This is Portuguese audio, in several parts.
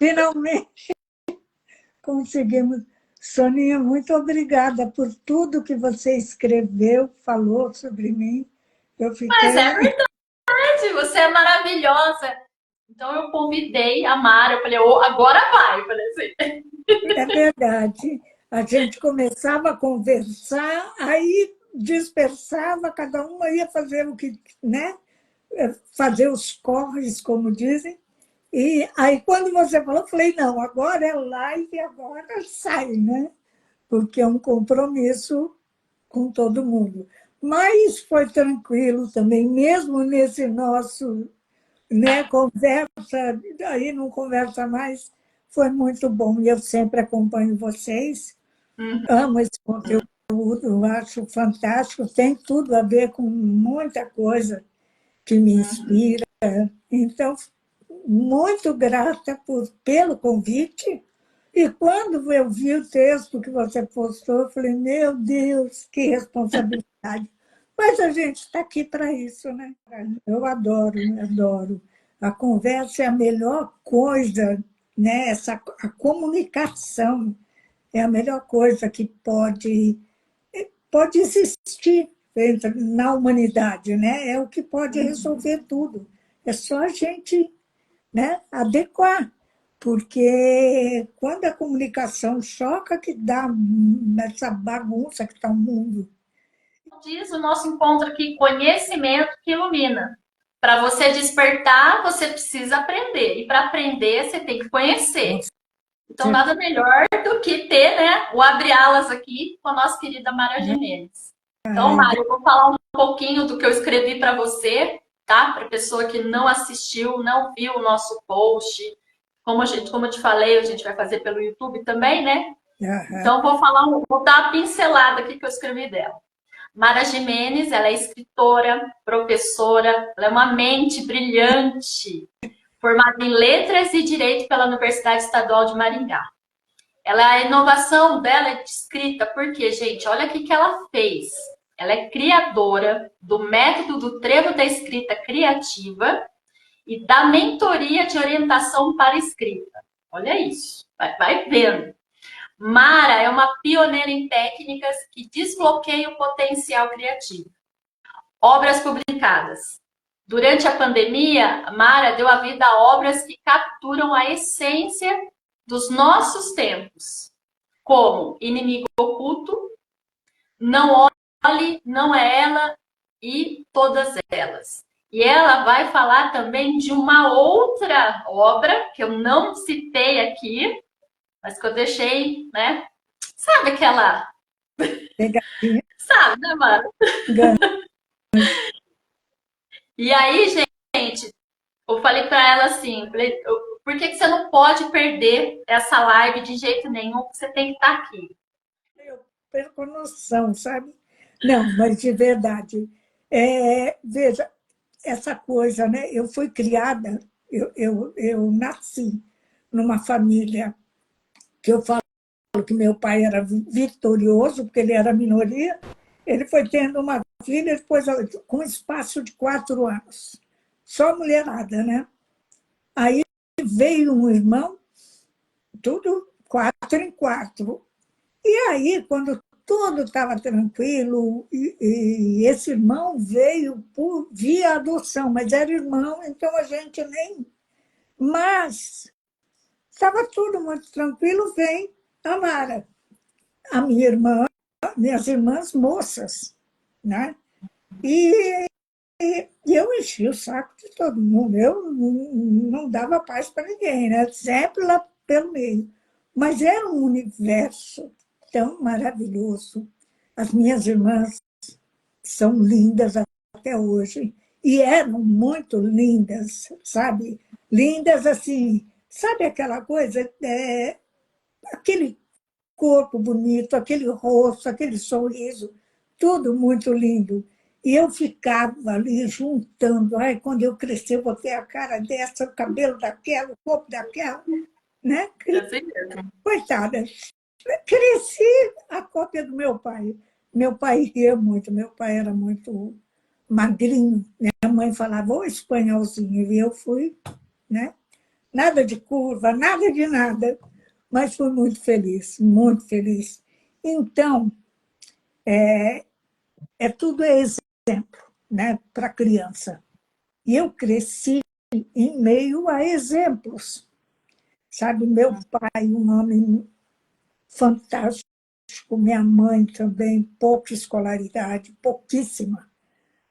Finalmente conseguimos. Soninha, muito obrigada por tudo que você escreveu, falou sobre mim. Eu Mas é fiquei... verdade, você é maravilhosa. Então eu convidei a Mara, eu falei, oh, agora vai. Eu falei assim. É verdade. A gente começava a conversar, aí dispersava, cada uma ia fazer o que, né? Fazer os corres, como dizem. E aí, quando você falou, eu falei, não, agora é live, agora sai, né? Porque é um compromisso com todo mundo. Mas foi tranquilo também, mesmo nesse nosso, né, conversa, aí não conversa mais, foi muito bom. E eu sempre acompanho vocês, Uhum. amo esse conteúdo, eu acho fantástico, tem tudo a ver com muita coisa que me inspira. Então, muito grata pelo convite. E quando eu vi o texto que você postou, eu falei, meu Deus, que responsabilidade. Mas a gente está aqui para isso, né? Eu adoro, adoro. A conversa é a melhor coisa, né? A comunicação é a melhor coisa que pode existir na humanidade, né? É o que pode resolver tudo. É só a gente, né, adequar, porque quando a comunicação choca, que dá essa bagunça que está o mundo. Diz o nosso encontro aqui, conhecimento que ilumina. Para você despertar, você precisa aprender. E para aprender, você tem que conhecer. Então, nada melhor do que ter, né, o Abre Alas aqui com a nossa querida Mara Gimenez. Então, Mara, eu vou falar um pouquinho do que eu escrevi para você, tá? Para a pessoa que não assistiu, não viu o nosso post. Como eu te falei, a gente vai fazer pelo YouTube também, né? Então, vou dar uma pincelada aqui que eu escrevi dela. Mara Gimenez, ela é escritora, professora, ela é uma mente brilhante, formada em Letras e Direito pela Universidade Estadual de Maringá. A inovação dela é de escrita, porque, gente, olha o que ela fez. Ela é criadora do método do trevo da escrita criativa e da mentoria de orientação para escrita. Olha isso, vai vendo. Mara é uma pioneira em técnicas que desbloqueiam o potencial criativo. Obras publicadas. Durante a pandemia, Mara deu a vida a obras que capturam a essência dos nossos tempos, como Inimigo Oculto, Não Olhe, Não É Ela e Todas Elas. E ela vai falar também de uma outra obra que eu não citei aqui, mas que eu deixei, né? Sabe aquela... Pegadinha, Sabe, né, Mara? gancho. E aí, gente, eu falei para ela assim, por que você não pode perder essa live de jeito nenhum? Você tem que estar aqui. Eu perco noção, sabe? Não, mas de verdade. Veja, essa coisa, né? Eu fui criada, eu nasci numa família que eu falo que meu pai era vitorioso, porque ele era minoria. Ele foi tendo uma filha depois com um espaço de 4 anos. Só mulherada, né? Aí veio um irmão, tudo 4 em 4. E aí, quando tudo estava tranquilo, e esse irmão veio via adoção, mas era irmão, então a gente nem... Mas estava tudo muito tranquilo, vem a Mara, a minha irmã, minhas irmãs moças, né? E eu enchi o saco de todo mundo, eu não dava paz para ninguém, né? Sempre lá pelo meio. Mas era um universo tão maravilhoso. As minhas irmãs são lindas até hoje, e eram muito lindas, sabe? Lindas assim, sabe aquela coisa, aquele corpo bonito, aquele rosto, aquele sorriso, tudo muito lindo. E eu ficava ali juntando, ai, quando eu crescer, eu vou ter a cara dessa, o cabelo daquela, o corpo daquela, né? Assim, Coitada, cresci a cópia do meu pai. Meu pai ria muito, meu pai era muito magrinho. Minha mãe falava, ô espanholzinho, e eu fui, né? nada de curva, nada de nada, mas fui muito feliz, muito feliz. Então, tudo é exemplo, né, para a criança. E eu cresci em meio a exemplos. Sabe, meu pai, um homem fantástico, minha mãe também, pouca escolaridade, pouquíssima.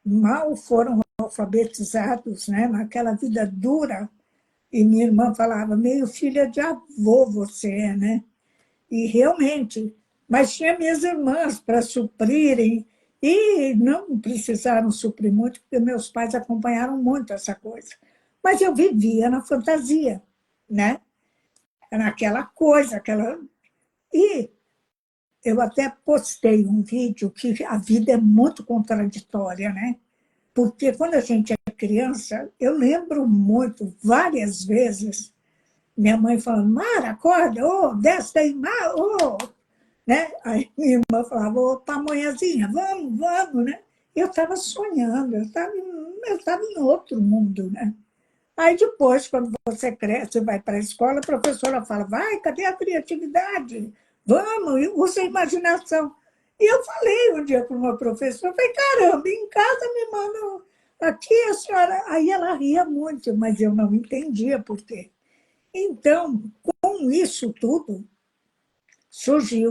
Mal foram alfabetizados, né, naquela vida dura. E minha irmã falava, meio filha de avô você é, né? E realmente, mas tinha minhas irmãs para suprirem, e não precisaram suprir muito, porque meus pais acompanharam muito essa coisa. Mas eu vivia na fantasia, né? Naquela coisa, aquela. E eu até postei um vídeo que a vida é muito contraditória, né? Porque quando a gente é criança, eu lembro muito, várias vezes, minha mãe falando, Mara, acorda, oh, desce daí, Mara, oh, né? Aí minha irmã falava, ô, pamonhazinha, vamos, vamos, né? Eu estava sonhando, eu estava em outro mundo, né? Aí depois, quando você cresce, vai para a escola, a professora fala, vai, cadê a criatividade? Vamos, usa a imaginação. E eu falei um dia para uma professora, eu falei, caramba, em casa me mandam, aqui a senhora... Aí ela ria muito, mas eu não entendia por quê. Então, com isso tudo, surgiu,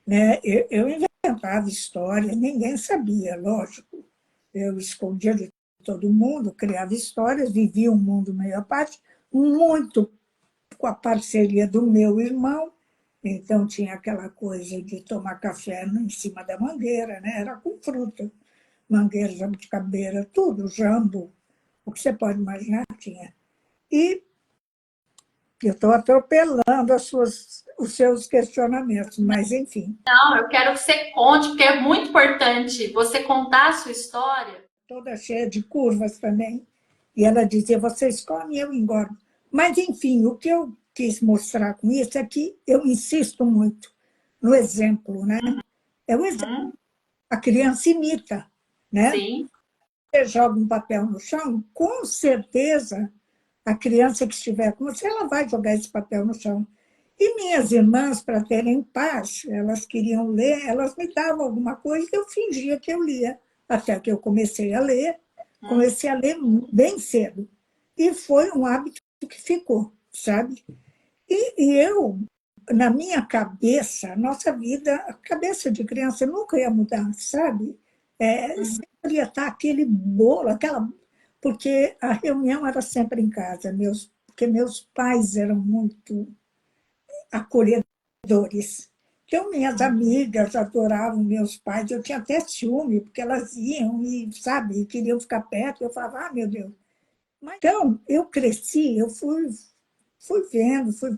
né? Eu inventava histórias, ninguém sabia, lógico. Eu escondia de todo mundo, criava histórias, vivia um mundo meio à parte, muito com a parceria do meu irmão. Então, tinha aquela coisa de tomar café em cima da mangueira, né? Era com fruta, mangueira, jabuticabeira, tudo, jambo, o que você pode imaginar tinha. E eu estou atropelando os seus questionamentos, mas enfim. Não, eu quero que você conte, porque é muito importante você contar a sua história. Toda cheia de curvas também. E ela dizia, vocês comem, eu engordo. Mas, enfim, o que eu quis mostrar com isso é que eu insisto muito no exemplo, né? É o exemplo. A criança imita, né? Sim. Você joga um papel no chão, com certeza a criança que estiver com você, ela vai jogar esse papel no chão. E minhas irmãs, para terem paz, elas queriam ler, elas me davam alguma coisa e eu fingia que eu lia. Até que eu comecei a ler bem cedo. E foi um hábito que ficou, sabe? E eu, na minha cabeça, a nossa vida, a cabeça de criança nunca ia mudar, sabe? Sempre ia estar aquele bolo, aquela. Porque a reunião era sempre em casa, porque meus pais eram muito acolhedores. Então, minhas amigas adoravam meus pais, eu tinha até ciúme, porque elas iam e, sabe, queriam ficar perto, eu falava, ah, meu Deus. Então, eu cresci, eu fui vendo, fui,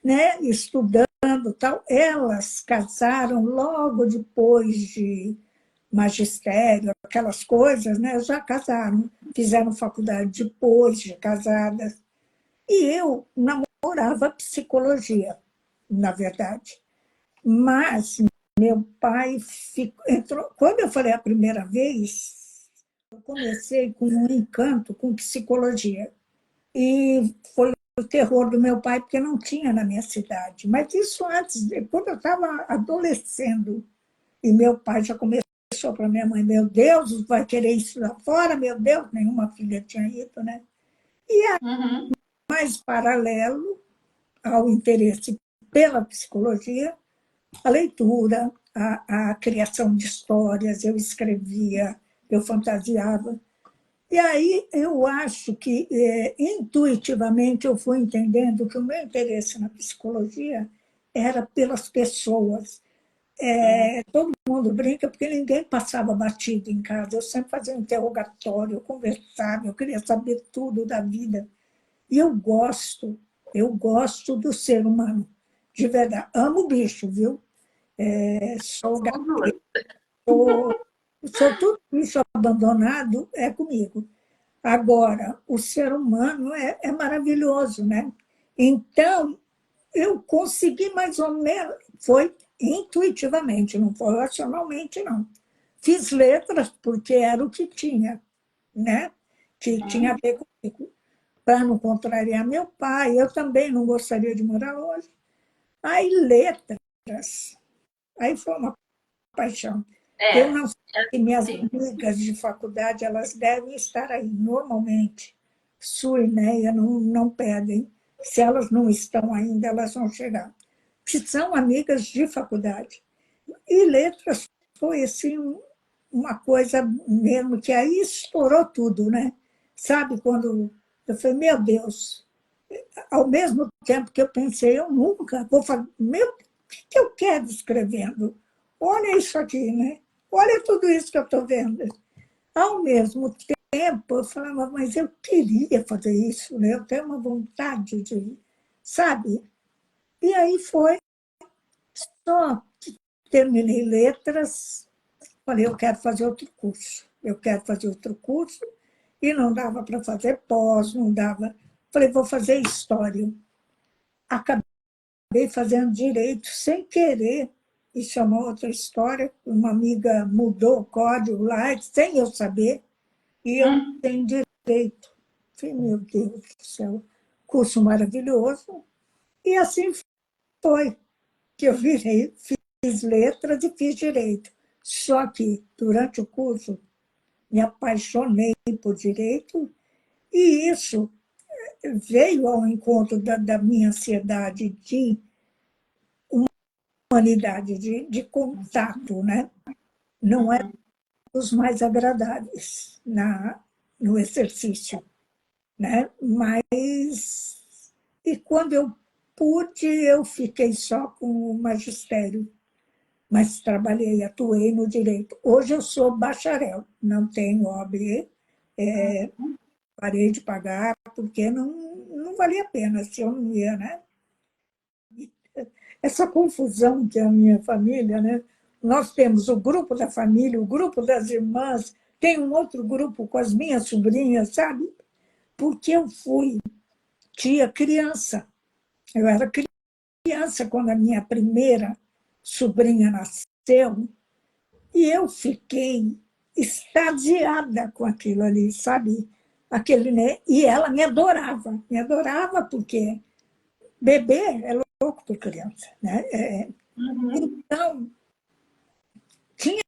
né, estudando, tal. Elas casaram logo depois de magistério, aquelas coisas, né, já casaram, fizeram faculdade depois de casadas. E eu namorava psicologia, na verdade. Mas meu pai entrou. Quando eu falei a primeira vez, eu comecei com um encanto com psicologia. E foi o terror do meu pai, porque não tinha na minha cidade. Mas isso antes, quando eu estava adolescendo, e meu pai já começou para minha mãe: meu Deus, vai querer isso lá fora? Meu Deus, nenhuma filha tinha ido, né? E aí, mais paralelo ao interesse pela psicologia, a leitura, a criação de histórias, eu escrevia, eu fantasiava. E aí eu acho que, intuitivamente, eu fui entendendo que o meu interesse na psicologia era pelas pessoas. Todo mundo brinca porque ninguém passava batido em casa. Eu sempre fazia um interrogatório, eu conversava, eu queria saber tudo da vida. E eu gosto do ser humano, de verdade. Amo o bicho, viu? Sou gato, sou tudo bicho abandonado, é comigo. Agora, o ser humano é maravilhoso, né? Então, eu consegui mais ou menos, foi intuitivamente, não foi racionalmente, não. Fiz letras porque era o que tinha, né? Que tinha a ver comigo. para não contrariar meu pai. Eu também não gostaria de morar longe. Aí, letras. Aí foi uma paixão. Eu É, não sei se minhas sim. amigas de faculdade, elas devem estar aí, normalmente. Sul e Neia não pedem. Se elas não estão ainda, elas vão chegar. Que são amigas de faculdade. E letras foi assim, uma coisa mesmo que aí estourou tudo, né? Sabe, quando eu falei, meu Deus, ao mesmo tempo que eu pensei, eu nunca vou fazer, meu, o que eu quero escrevendo? Olha isso aqui, né? Olha tudo isso que eu estou vendo. Ao mesmo tempo, eu falava, mas eu queria fazer isso, né? Eu tenho uma vontade de, sabe? E aí foi, só que terminei letras, falei, eu quero fazer outro curso, eu quero fazer outro curso, e não dava para fazer pós, não dava. Falei, vou fazer história. Acabei fazendo direito sem querer, isso é uma outra história. Uma amiga mudou o código lá, sem eu saber, e eu Hum, tenho direito. Falei, meu Deus do céu, curso maravilhoso. E assim foi que eu virei, fiz letras e fiz direito. Só que, durante o curso, me apaixonei por direito, e isso veio ao encontro da minha ansiedade de humanidade, de contato, né? Não é uhum. dos mais agradáveis no exercício, né? Mas, e quando eu pude, eu fiquei só com o magistério, mas trabalhei, atuei no direito. Hoje eu sou bacharel, não tenho OAB, parei de pagar, porque não valia a pena se eu não ia, né? Essa confusão que é a minha família, né? Nós temos o grupo da família, o grupo das irmãs, tem um outro grupo com as minhas sobrinhas, sabe? Porque eu fui tia criança. Eu era criança quando a minha primeira sobrinha nasceu, e eu fiquei extasiada com aquilo ali, sabe? Aquele, né? E ela me adorava porque bebê é louco por criança, né? Uhum. Então, tinha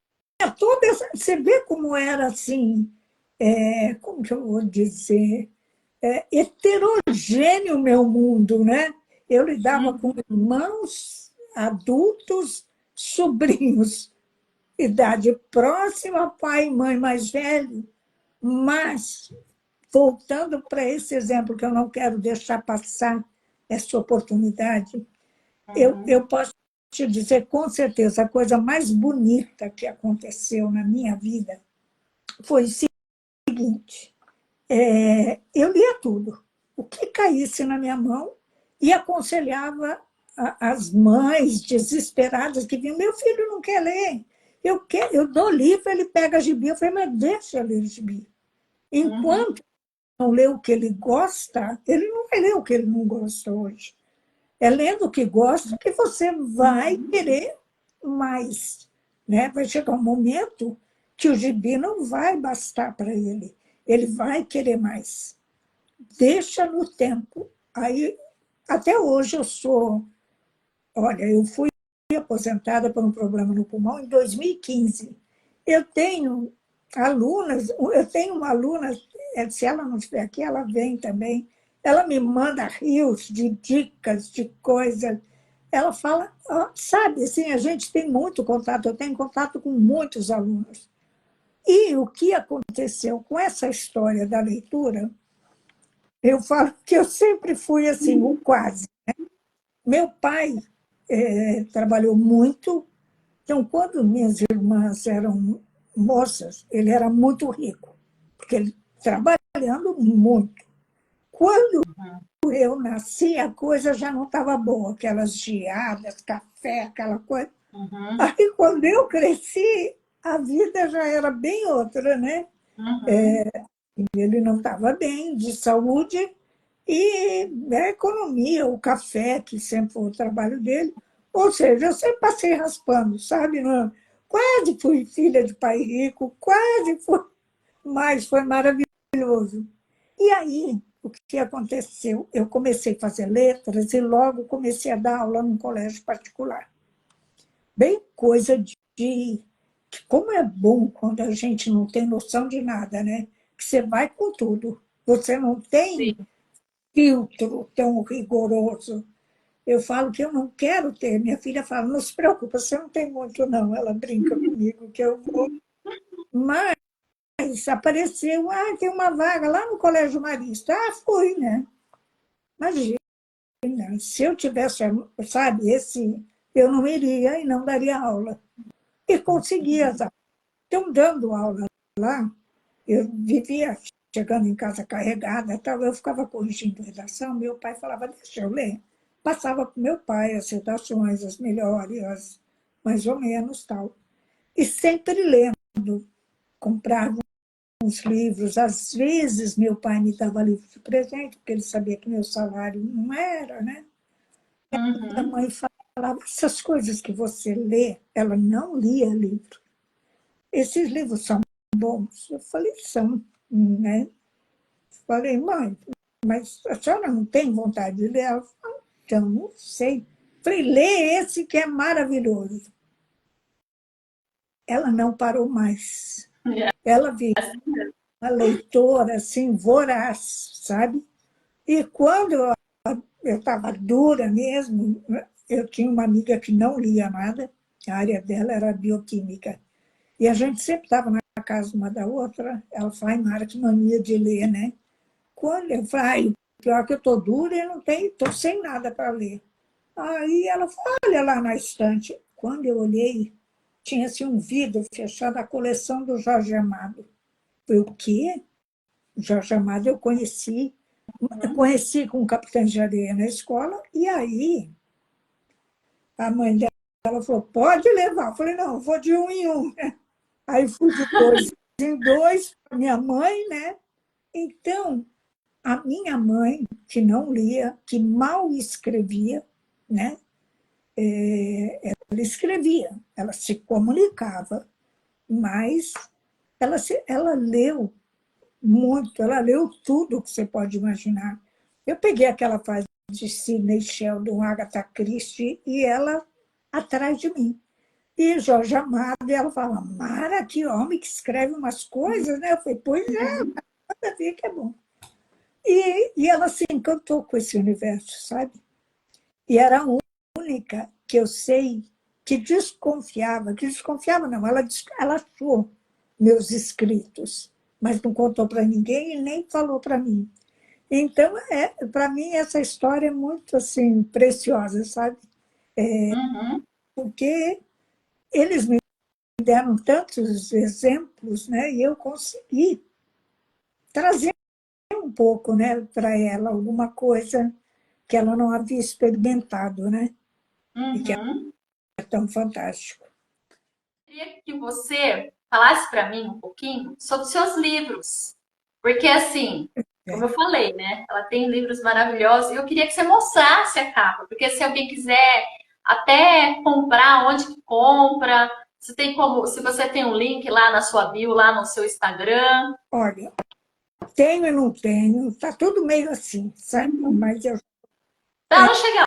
toda essa. Você vê como era assim, como que eu vou dizer? Heterogêneo o meu mundo, né? Eu lidava com Uhum. irmãos, adultos, sobrinhos, idade próxima, pai e mãe mais velho, mas, voltando para esse exemplo, que eu não quero deixar passar essa oportunidade, eu Uhum. posso te dizer com certeza, a coisa mais bonita que aconteceu na minha vida foi o seguinte: eu lia tudo, o que caísse na minha mão, e aconselhava as mães desesperadas que vinham, meu filho não quer ler, eu dou livro, ele pega gibi, eu falei, mas deixa eu ler gibi. Uhum. Enquanto não lê o que ele gosta, ele não vai ler o que ele não gosta hoje. É lendo o que gosta que você vai querer mais. Né? Vai chegar um momento que o gibi não vai bastar para ele. Ele vai querer mais. Deixa no tempo. Aí, até hoje eu sou. Olha, eu fui aposentada por um problema no pulmão em 2015. Eu tenho eu tenho uma aluna, se ela não estiver aqui, ela vem também. Ela me manda rios de dicas, de coisas. Ela fala, sabe, assim, a gente tem muito contato, eu tenho contato com muitos alunos. E o que aconteceu com essa história da leitura, eu falo que eu sempre fui assim, o quase. Meu pai trabalhou muito, então, quando minhas irmãs eram moças, ele era muito rico, porque ele trabalhando muito. Quando eu nasci, a coisa já não estava boa, aquelas geadas, café, aquela coisa. Uhum. Aí, quando eu cresci, a vida já era bem outra, né? Uhum. Ele não estava bem de saúde, e a economia, o café, que sempre foi o trabalho dele. Ou seja, eu sempre passei raspando, sabe? Quase fui filha de pai rico, quase fui, mas foi maravilhoso. E aí, o que aconteceu? Eu comecei a fazer letras e logo comecei a dar aula num colégio particular. Bem coisa de... Como é bom quando a gente não tem noção de nada, né? Que você vai com tudo. Você não tem Sim. filtro tão rigoroso. Eu falo que eu não quero ter. Minha filha fala, não se preocupa, você não tem muito, não. Ela brinca comigo que eu vou. Mas apareceu, tem uma vaga lá no Colégio Marista. Fui, né? Imagina, se eu tivesse, sabe, eu não iria e não daria aula. E conseguia as aulas. Então, dando aula lá, eu vivia chegando em casa carregada, tal, eu ficava corrigindo redação, meu pai falava, deixa eu ler. Passava para o meu pai as redações, as melhores, as mais ou menos, tal. E sempre lendo, comprava uns livros. Às vezes, meu pai me dava livro de presente, porque ele sabia que meu salário não era, né? A Uhum. mãe falava, essas coisas que você lê, ela não lia livro. Esses livros são bons? Eu falei, são, né? Falei, mãe, mas a senhora não tem vontade de ler? Ela falou, então, não sei. Falei, lê esse que é maravilhoso. Ela não parou mais. É Ela virou assim mesmo. uma leitora, assim, voraz, sabe? E quando eu estava dura mesmo, eu tinha uma amiga que não lia nada, a área dela era bioquímica. E a gente sempre estava na casa uma da outra. Ela fala, Mara, que mania de ler, né? Quando eu falei, pior que eu estou dura e não tenho, estou sem nada para ler. Aí ela falou, olha lá na estante. Quando eu olhei, tinha assim, um vidro fechado, a coleção do Jorge Amado. Foi o quê? Jorge Amado eu Uhum. conheci com o Capitão de Areia na escola, e aí a mãe dela falou, pode levar. Eu falei, não, eu vou de um em um. Aí fui de dois em dois, minha mãe, né? Então, a minha mãe, que não lia, que mal escrevia, né? Ela escrevia, ela se comunicava, mas ela leu muito, ela leu tudo que você pode imaginar. Eu peguei aquela fase de Sidney Sheldon, Agatha Christie, e ela atrás de mim. E Jorge Amado, e ela fala, Mara, que homem que escreve umas coisas, né? Eu falei, pois é, Uhum. nada a ver que é bom. E ela se encantou com esse universo, sabe? E era a única que eu sei que desconfiava não, ela achou meus escritos, mas não contou para ninguém e nem falou para mim. Então, para mim, essa história é muito assim preciosa, sabe? Uhum. Porque eles me deram tantos exemplos, né? E eu consegui trazer um pouco, né, para ela, alguma coisa que ela não havia experimentado, né? E que Uhum. é tão fantástico. Queria que você falasse para mim um pouquinho sobre os seus livros. Porque, assim, como É. eu falei, né? Ela tem livros maravilhosos e eu queria que você mostrasse a capa. Porque se alguém quiser até comprar, onde que compra, se tem como, se você tem um link lá na sua bio, lá no seu Instagram. Olha, tenho e não tenho, está tudo meio assim, sabe? Mas eu, Pra ela chegar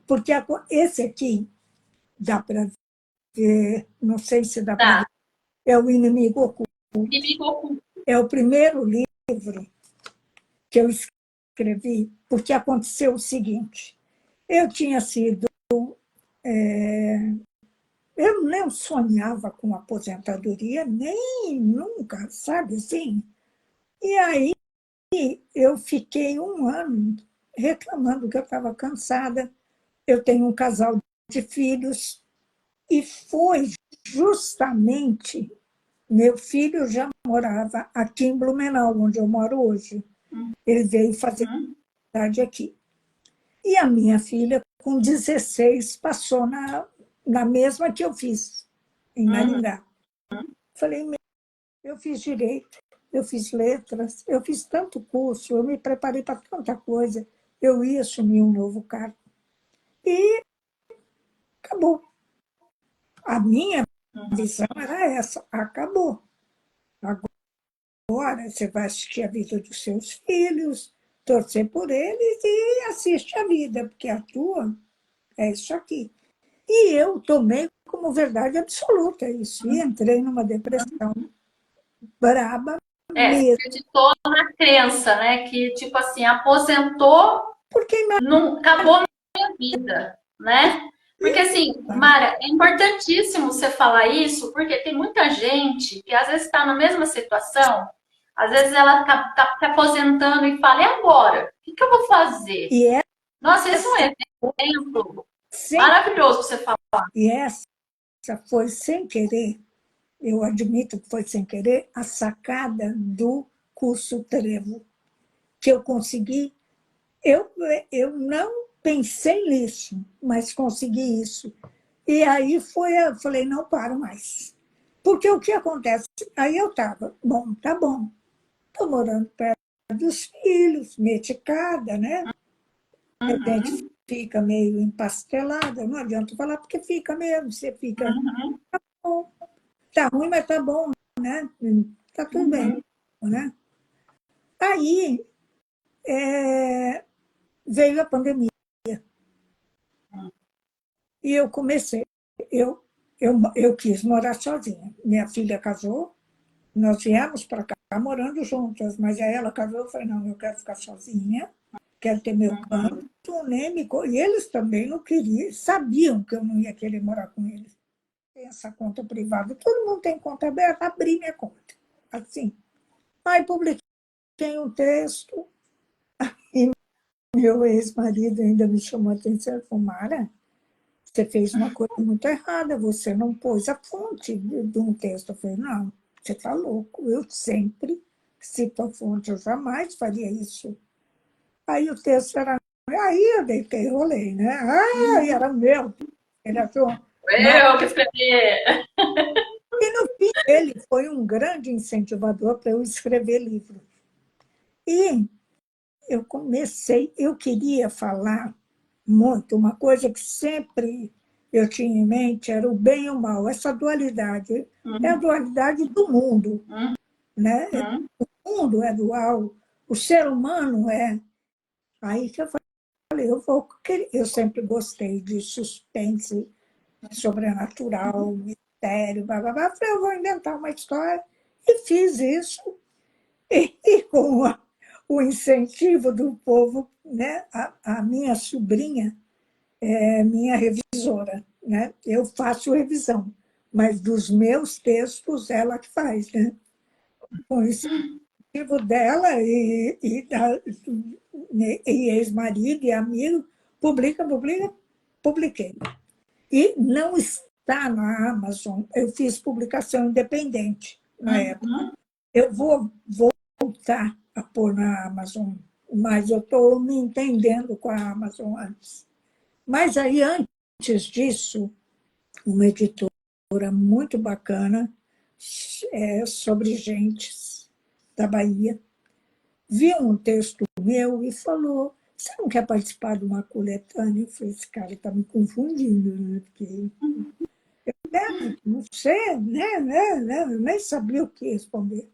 porque esse aqui dá para ver, não sei se dá para ver, lá. é o Inimigo Oculto. E ficou É o primeiro livro que eu escrevi, porque aconteceu o seguinte: eu tinha sido, eu não sonhava com aposentadoria, nem nunca, sabe assim? E aí eu fiquei um ano reclamando que eu estava cansada. Eu tenho um casal de filhos, e foi justamente meu filho já morava aqui em Blumenau, onde eu moro hoje. Ele veio fazer Uhum. faculdade aqui. E a minha filha, com 16, passou na mesma que eu fiz, em Uhum. Maringá. Falei, eu fiz direito, eu fiz letras, eu fiz tanto curso, eu me preparei para tanta coisa, eu ia assumir um novo cargo. E acabou. A minha Uhum. visão era essa, acabou. Agora agora você vai assistir a vida dos seus filhos, torcer por eles e assiste a vida, porque a tua é isso aqui. E eu tomei como verdade absoluta isso. E entrei numa depressão braba Você mesmo. acreditou na crença, né? Que, tipo assim, aposentou, Porque não, acabou a minha vida, né? Porque, assim, Mara, é importantíssimo você falar isso, porque tem muita gente que às vezes está na mesma situação, às vezes ela está se aposentando e fala, e agora? O que eu vou fazer? e essa, Nossa, esse é um exemplo sem, maravilhoso para você falar. e essa foi sem querer, eu admito que foi sem querer, a sacada do curso Trevo, que eu consegui. Eu, eu não pensei nisso, mas consegui isso. E aí eu falei, não paro mais. Porque o que acontece? Aí eu estava, bom, tá bom, estou morando perto dos filhos, medicada, né? De repente Uhum, fica meio empastelada, não adianta falar porque fica mesmo, você fica, uhum, bom, tá ruim, mas tá bom, né? Tá tudo bem, uhum. né? Aí veio a pandemia e eu comecei, eu quis morar sozinha. Minha filha casou, nós viemos para cá morando juntas, mas aí ela casou, eu falei, não, eu quero ficar sozinha, quero ter meu canto, nem e eles também não queriam, sabiam que eu não ia querer morar com eles. Tem essa conta privada, todo mundo tem conta aberta, abri minha conta, assim. Aí publiquei um texto, e meu ex-marido ainda me chamou a atenção, ele falou, Mara, você fez uma coisa muito errada, você não pôs a fonte de um texto. Eu falei, não, você está louco, eu sempre cito a fonte, eu jamais faria isso. Aí o texto era. Aí eu deitei e rolei, né? Aí era meu. Ele achou. Mas, Eu que escrevi. e no fim, ele foi um grande incentivador para eu escrever livro. E eu queria falar muito, uma coisa que sempre eu tinha em mente era o bem e o mal, essa dualidade. É a dualidade do mundo, né? O mundo é dual, o ser humano é. Aí que eu falei, eu sempre gostei de suspense sobrenatural, mistério, blá, blá, blá. Falei, eu vou inventar uma história. E fiz isso. E com o incentivo do povo, né? A minha sobrinha é minha revisora. Né? Eu faço revisão, mas dos meus textos ela que faz. Né? Com o incentivo dela e ex-marido e amigo, publiquei. E não está na Amazon. Eu fiz publicação independente na época. Eu vou voltar a pôr na Amazon, mas eu estou me entendendo com a Amazon antes. Mas aí, antes disso, uma editora muito bacana sobre gentes da Bahia viu um texto meu e falou: você não quer participar de uma coletânea? Eu falei: esse cara está me confundindo, né? Porque não sei, eu nem sabia o que responder.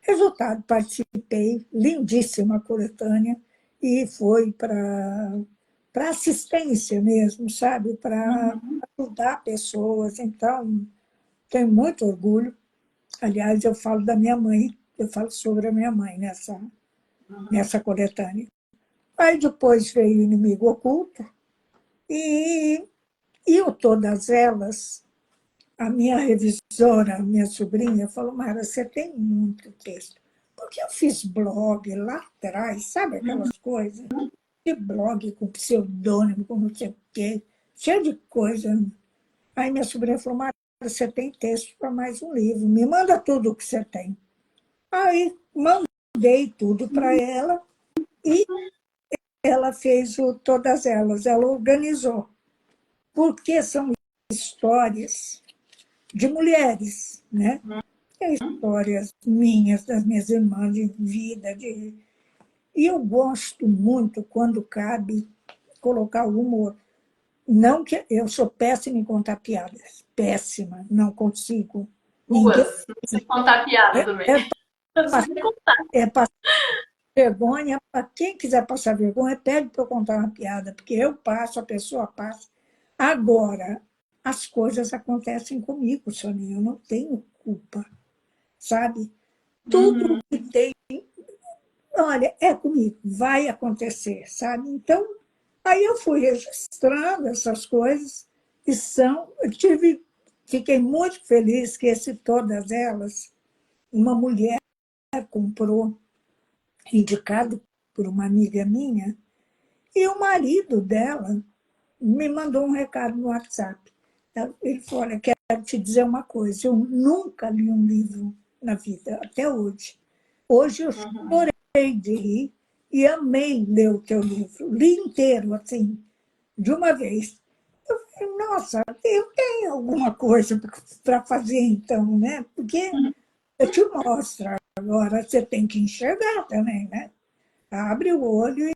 Resultado, participei, lindíssima coletânea, e foi para assistência mesmo, sabe? Para ajudar pessoas. Então, tenho muito orgulho. Aliás, eu falo da minha mãe, eu falo sobre a minha mãe nessa coletânea. Aí depois veio o Inimigo Oculto, e, e o Todas Elas, a minha revisora, a minha sobrinha, falou: Mara, você tem muito texto. Porque eu fiz blog lá atrás, sabe aquelas coisas? De blog com pseudônimo, com não sei o quê, cheio de coisa. Aí minha sobrinha falou: Mara, você tem texto para mais um livro, me manda tudo o que você tem. Aí mandei tudo para ela e ela fez Todas Elas, ela organizou. Porque são histórias de mulheres, né? Histórias minhas, das minhas irmãs, de vida. E eu gosto muito, quando cabe, colocar o humor. Não que eu sou péssima em contar piadas, péssima, não consigo. Ninguém Duas. Não sei contar piada também. É passar vergonha, para quem quiser passar vergonha, pede para eu contar uma piada, porque eu passo, a pessoa passa. Agora, as coisas acontecem comigo, Soninha, eu não tenho culpa, sabe? Tudo Uhum. que tem, olha, é comigo, vai acontecer, sabe? Então, aí eu fui registrando essas coisas e fiquei muito feliz que todas elas, uma mulher comprou, indicado por uma amiga minha, e o marido dela me mandou um recado no WhatsApp. Ele falou, olha, quero te dizer uma coisa, eu nunca li um livro na vida, até hoje. Hoje eu Uhum. chorei de rir e amei ler o teu livro, li inteiro, assim, de uma vez. Eu falei, nossa, eu tenho alguma coisa para fazer então, né? Porque eu te mostro, agora você tem que enxergar também, né? Abre o olho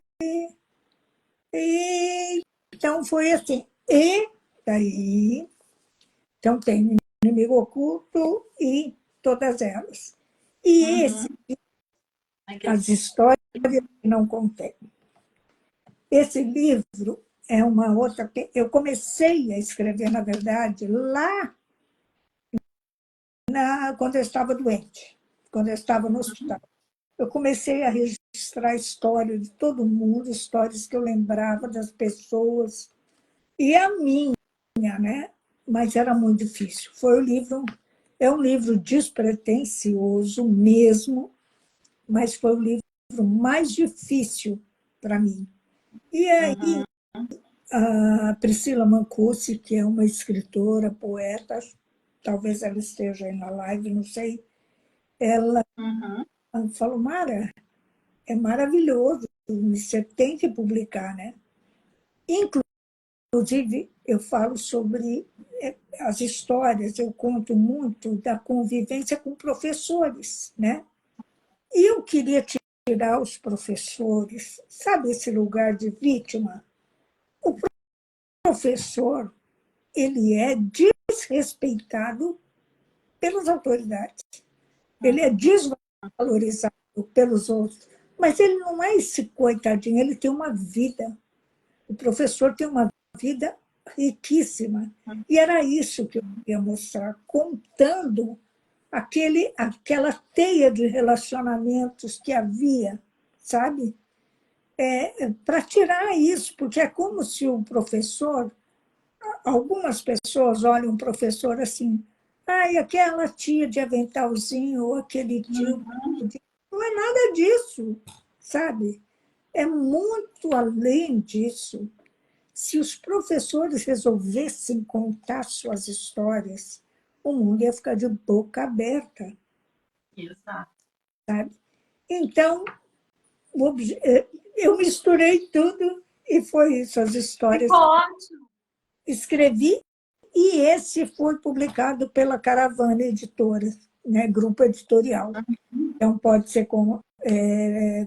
e então foi assim. E daí, então tem Inimigo Oculto e todas elas. E Uhum. Ai, as histórias que não contém. Esse livro é uma outra. Eu comecei a escrever, na verdade, lá quando eu estava doente, quando eu estava no hospital. Eu comecei a registrar a história de todo mundo, histórias que eu lembrava das pessoas, e a minha, né? Mas era muito difícil. É um livro despretensioso mesmo, mas foi o livro mais difícil para mim. E aí, Uhum. a Priscila Mancusi, que é uma escritora, poeta, talvez ela esteja aí na live, não sei, ela Uhum. falou, Mara, é maravilhoso, você tem que publicar, né? Inclusive, eu falo sobre as histórias, eu conto muito da convivência com professores, né? E eu queria tirar os professores, sabe esse lugar de vítima? O professor, ele é desrespeitado pelas autoridades, ele é desvalorizado pelos outros, mas ele não é esse coitadinho, ele tem uma vida. O professor tem uma vida riquíssima. E era isso que eu queria mostrar, contando aquela teia de relacionamentos que havia, sabe? Para tirar isso, porque é como se o professor, algumas pessoas olham o professor assim, ai, aquela tia de aventalzinho, ou aquele tio. Não é nada disso, sabe? É muito além disso. Se os professores resolvessem contar suas histórias, o mundo ia ficar de boca aberta, Exato. sabe? Então, eu misturei tudo e foi isso, as histórias. Ficou ótimo. Escrevi e esse foi publicado pela Caravana Editora, né, grupo editorial. Então, pode ser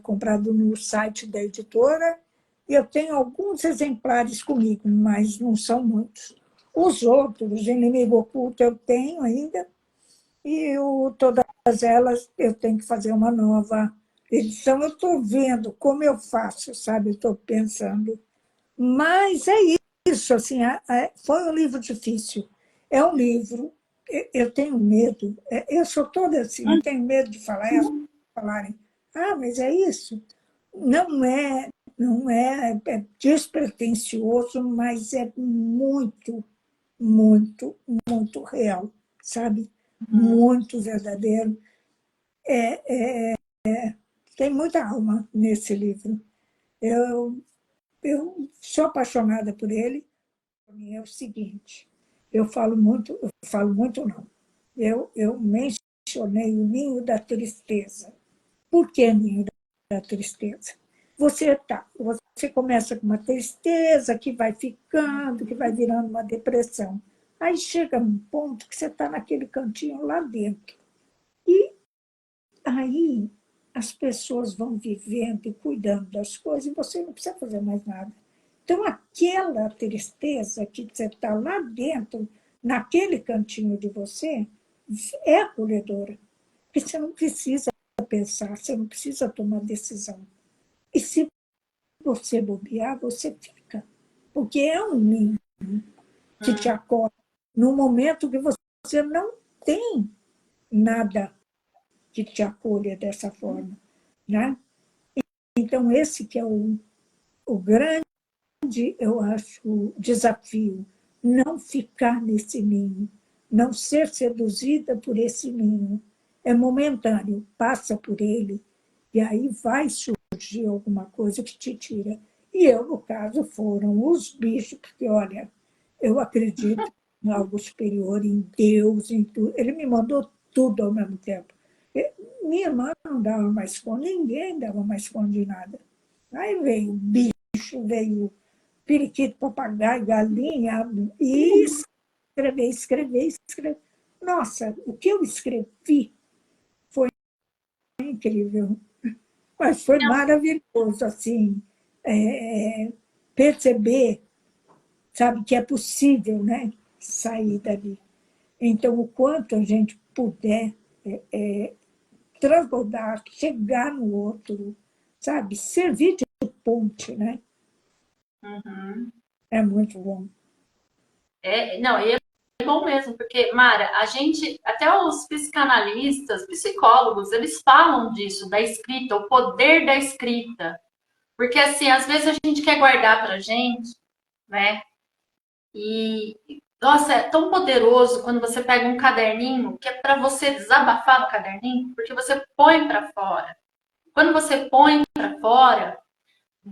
comprado no site da editora. E eu tenho alguns exemplares comigo, mas não são muitos. Os outros, Inimigo Oculto, eu tenho ainda, e todas elas eu tenho que fazer uma nova edição. Eu estou vendo como eu faço, sabe? Estou pensando. Mas é isso, assim, foi um livro difícil. É um livro, eu tenho medo, eu sou toda assim, eu tenho medo de falar, e as pessoas falarem, mas é isso. Não é, não é, é despretensioso, mas é muito, muito, muito real, sabe? Uhum. Muito verdadeiro. Tem muita alma nesse livro. Eu, eu sou apaixonada por ele. É o seguinte, eu falo muito não. Eu mencionei o ninho da tristeza. Por que ninho da tristeza? Você começa com uma tristeza que vai ficando, que vai virando uma depressão. Aí chega um ponto que você está naquele cantinho lá dentro. E aí as pessoas vão vivendo e cuidando das coisas e você não precisa fazer mais nada. Então, aquela tristeza que você está lá dentro, naquele cantinho de você, é acolhedora. Porque você não precisa pensar, você não precisa tomar decisão. E se você bobear, você fica. Porque é um ninho que te acolhe no momento que você não tem nada que te acolha dessa forma, né? Então, esse que é o grande, eu acho, desafio. Não ficar nesse ninho, não ser seduzida por esse ninho. É momentâneo, passa por ele, e aí vai surgir alguma coisa que te tira. E eu, no caso, foram os bichos, porque, olha, eu acredito em algo superior, em Deus, em tudo. Ele me mandou tudo ao mesmo tempo. Minha irmã não dava mais conta, ninguém dava mais conta de nada. Aí veio bicho, veio periquito, papagaio, galinha, e escrever. Nossa, o que eu escrevi foi incrível, mas foi maravilhoso, assim, perceber, sabe, que é possível, né, sair dali. Então, o quanto a gente puder transbordar, chegar no outro, sabe, servir de ponte, né, Uhum. é muito bom. Não, e é bom mesmo, porque, Mara, a gente, até os psicanalistas, psicólogos, eles falam disso, da escrita, o poder da escrita. Porque, assim, às vezes a gente quer guardar pra gente, né? E, nossa, é tão poderoso quando você pega um caderninho, que é para você desabafar no caderninho, porque você põe para fora. Quando você põe para fora,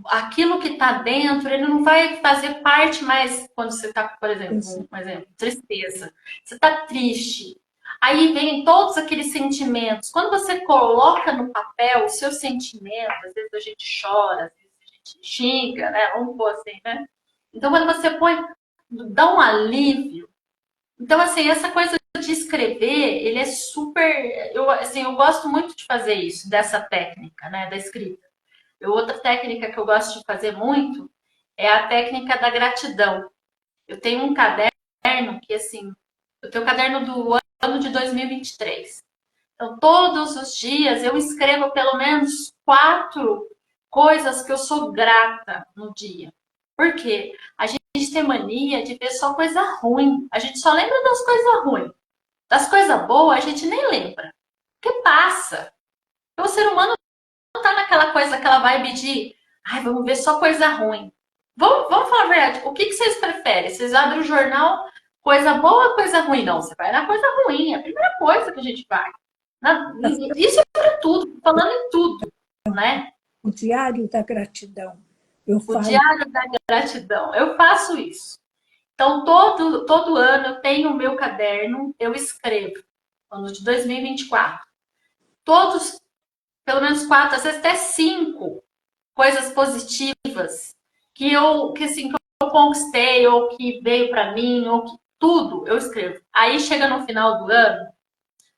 aquilo que está dentro, ele não vai fazer parte mais quando você está, por exemplo, um exemplo, tristeza. Você está triste. Aí vem todos aqueles sentimentos. Quando você coloca no papel o seu sentimento, às vezes a gente chora, às vezes a gente xinga, né? Vamos pôr assim, né? Então, quando você põe, dá um alívio. Então, assim, essa coisa de escrever, ele é super. Eu gosto muito de fazer isso, dessa técnica, né, da escrita. Outra técnica que eu gosto de fazer muito é a técnica da gratidão. Eu tenho um caderno que, assim, eu tenho o caderno do ano de 2023. Então, todos os dias eu escrevo pelo menos 4 coisas que eu sou grata no dia. Por quê? A gente tem mania de ver só coisa ruim. A gente só lembra das coisas ruins. Das coisas boas, a gente nem lembra. Porque passa. Então, o ser humano não tá naquela coisa, aquela vibe de ai, vamos ver só coisa ruim. Vamos falar a verdade. O que vocês preferem? Vocês abrem o jornal, coisa boa ou coisa ruim? Não, você vai na coisa ruim. É a primeira coisa que a gente vai. Isso é para tudo, falando em tudo, né? O diário da gratidão. Eu O falo, diário da gratidão. Eu faço isso. Então, todo ano eu tenho o meu caderno, eu escrevo. Ano de 2024. Todos, pelo menos 4, às vezes até 5 coisas positivas que eu conquistei, ou que veio para mim, ou que tudo eu escrevo. Aí chega no final do ano,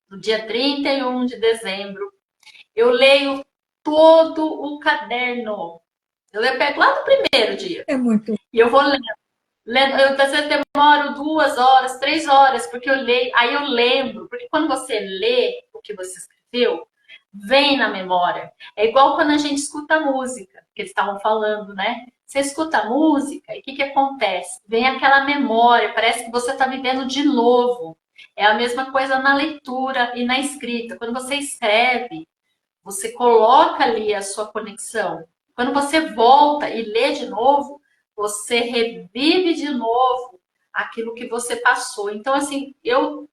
no dia 31 de dezembro, eu leio todo o caderno. Eu pego lá no primeiro dia. é muito. E eu vou lendo. Eu às vezes demoro 2 horas, 3 horas, porque eu leio, aí eu lembro, porque quando você lê o que você escreveu, vem na memória. É igual quando a gente escuta música, que eles estavam falando, né? Você escuta a música e o que acontece? Vem aquela memória, parece que você está vivendo de novo. É a mesma coisa na leitura e na escrita. Quando você escreve, você coloca ali a sua conexão. Quando você volta e lê de novo, você revive de novo aquilo que você passou. Então, assim, eu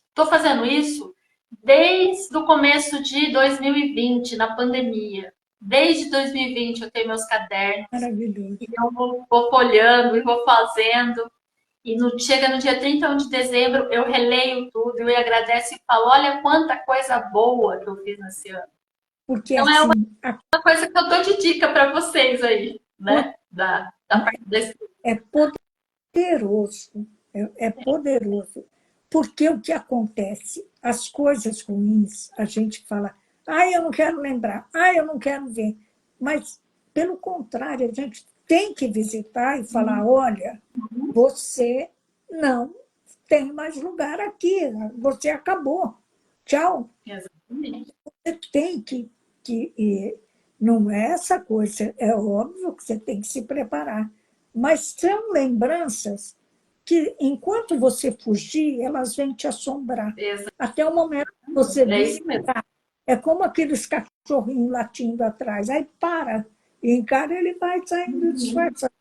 estou fazendo isso desde o começo de 2020, na pandemia. Desde 2020 eu tenho meus cadernos Maravilhoso. e eu vou folhando e vou fazendo. E chega no dia 31 de dezembro, eu releio tudo, eu agradeço e falo, olha quanta coisa boa que eu fiz nesse ano. Porque, Então, é assim, uma coisa que eu dou de dica para vocês aí, né? Da parte desse. é poderoso, é poderoso. Porque o que acontece? As coisas ruins, a gente fala, eu não quero lembrar, eu não quero ver. Mas, pelo contrário, a gente tem que visitar e falar, olha, você não tem mais lugar aqui, você acabou. Tchau. Exatamente. você tem que não é essa coisa, é óbvio que você tem que se preparar, mas são lembranças que, enquanto você fugir, elas vêm te assombrar. Exato. Até o momento que você É isso mesmo. é como aqueles cachorrinhos latindo atrás, aí para, e encara, ele vai saindo disfarçado.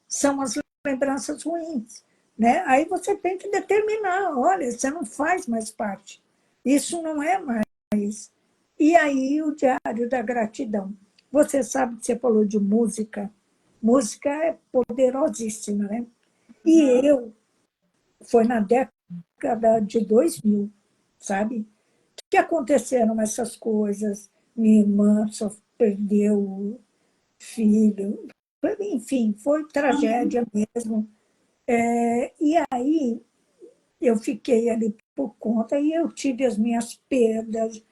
São as lembranças ruins. Né? Aí você tem que determinar, olha, você não faz mais parte. Isso não é mais. E aí o Diário da Gratidão. Você sabe que você falou de música. Música é poderosíssima, né? E foi na década de 2000, sabe? Que aconteceram essas coisas. Minha irmã só perdeu o filho. Enfim, foi tragédia mesmo. E aí eu fiquei ali por conta e eu tive as minhas perdas.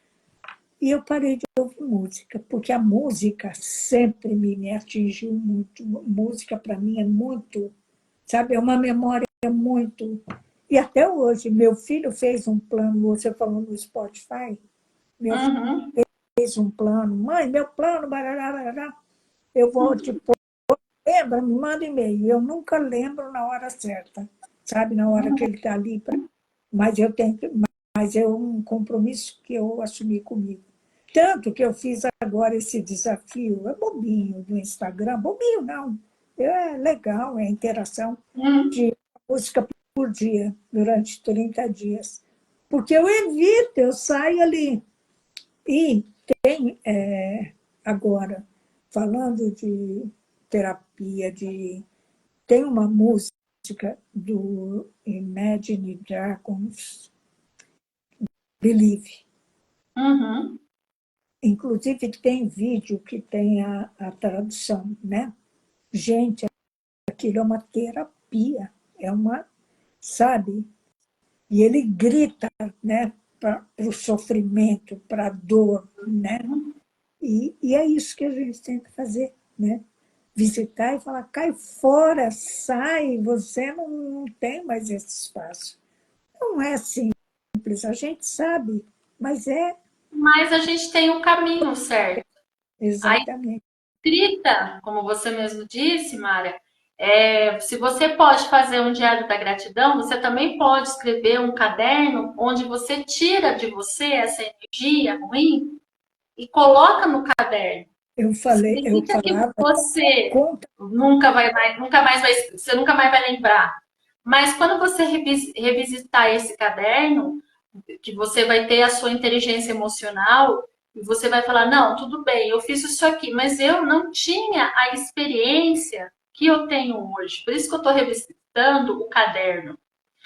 E eu parei de ouvir música, porque a música sempre me atingiu muito. Música, para mim, é muito, sabe, é uma memória muito. E até hoje, meu filho fez um plano, você falou no Spotify, meu filho fez um plano, mãe, meu plano, barará, barará, eu vou te pôr, lembra, me manda e-mail. Eu nunca lembro na hora certa, sabe, na hora que ele está ali, mas mas é um compromisso que eu assumi comigo. Tanto que eu fiz agora esse desafio, é bobinho do Instagram, bobinho não, é legal, é interação de música por dia, durante 30 dias. Porque eu evito, eu saio ali. E tem, agora, falando de terapia, tem uma música do Imagine Dragons, Believe. Inclusive, tem vídeo que tem a tradução, né? Gente, aquilo é uma terapia, é uma, sabe? E ele grita, né? Para o sofrimento, para a dor, né? E é isso que a gente tem que fazer, né? Visitar e falar, cai fora, sai, você não tem mais esse espaço. Não é simples, a gente sabe, mas Mas a gente tem o caminho certo. exatamente. A escrita, como você mesmo disse, Mara, se você pode fazer um diário da gratidão, você também pode escrever um caderno onde você tira de você essa energia ruim e coloca no caderno. Eu Significa que falava, você você nunca mais vai lembrar. Mas quando você revisitar esse caderno, que você vai ter a sua inteligência emocional e você vai falar, não, tudo bem, eu fiz isso aqui, mas eu não tinha a experiência que eu tenho hoje. Por isso que eu estou revisitando o caderno.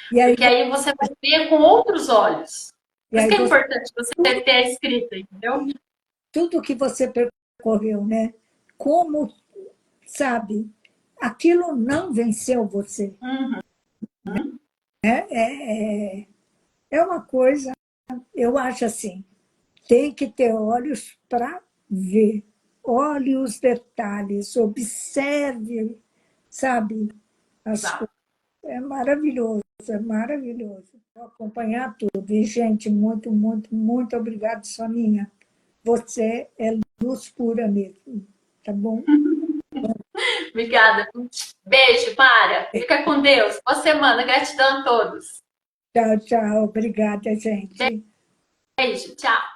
Porque aí você vai ver com outros olhos. Por isso que é importante você ter a escrita, entendeu? Tudo que você percorreu, né? Como, sabe, aquilo não venceu você. É uma coisa, eu acho assim, tem que ter olhos para ver. Olhe os detalhes, observe, sabe, as coisas. É maravilhoso, é maravilhoso. Vou acompanhar tudo. E, gente, muito, muito, muito obrigada, Soninha. Você é luz pura mesmo, tá bom? Obrigada. Beijo, Mara. Fica com Deus. Boa semana. Gratidão a todos. Tchau, tchau. Obrigada, gente. Beijo. Tchau.